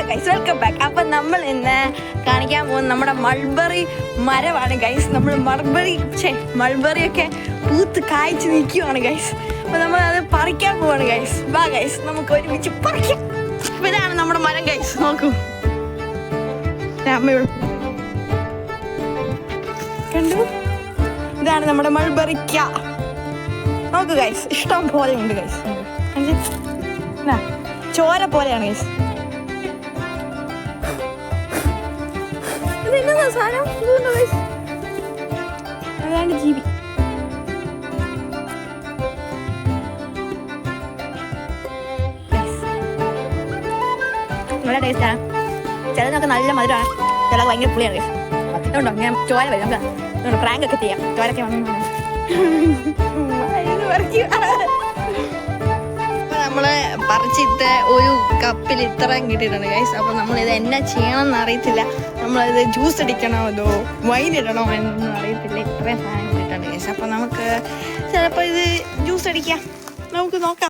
Guys, welcome back. അപ്പൊ നമ്മൾ ഇന്ന് കാണിക്കാൻ പോകുന്ന നമ്മുടെ മൾബറി മരമാണ് ഗൈസ്. നമ്മൾ മൾബറി ഒക്കെ പൂത്ത് കായ്ച്ച് നിൽക്കുവാണ് ഗൈസ്. അപ്പൊ നമ്മൾ അത് പറിക്കാൻ പോവാണ് ഗൈസ്. വാ ഗൈസ്, നമുക്ക് ഒരുമിച്ച് പറിക്കാം. ഇതാണ് നമ്മുടെ മരം ഗൈസ്. നോക്കൂ, അമ്മയോട് കണ്ടു, ഇതാണ് നമ്മുടെ മൾബറിക്ക. നോക്കൂ ഗൈസ്, ഇഷ്ടം പോലെ ഉണ്ട് ഗൈസ്. ചോര പോലെയാണ് ഗൈസ്. ഇതെന്താ സാധനം? അതാണ് ജീവി. നല്ല ടേസ്റ്റാണ്. ചിലതൊക്കെ നല്ല മധുരമാണ്, ചിലത് ഭയങ്കര പുളിയാണ് ഗൈസ്. അതുകൊണ്ടോ ഞാൻ ചോര വരും. നമുക്ക് പ്രാങ്ക് ഒക്കെ ചെയ്യാം. ചോരൊക്കെ വന്നു നമ്മള് പറിച്ചിട്ട് ഒരു കപ്പിൽ ഇത്രയും കിട്ടിയിട്ടുണ്ട് ഗൈസ്. അപ്പൊ നമ്മളിത് എന്നാ ചെയ്യണമെന്ന് അറിയത്തില്ല. നമ്മളിത് ജ്യൂസ് അടിക്കണോ അതോ വൈൻ ഇടണോ എന്നൊന്നും അറിയത്തില്ല. ഇത്രയും സാധനം കിട്ടിയിട്ടുണ്ട് ഗൈസ്. അപ്പൊ നമുക്ക് ചിലപ്പോൾ ഇത് ജ്യൂസ് അടിക്കാം. നമുക്ക് നോക്കാം.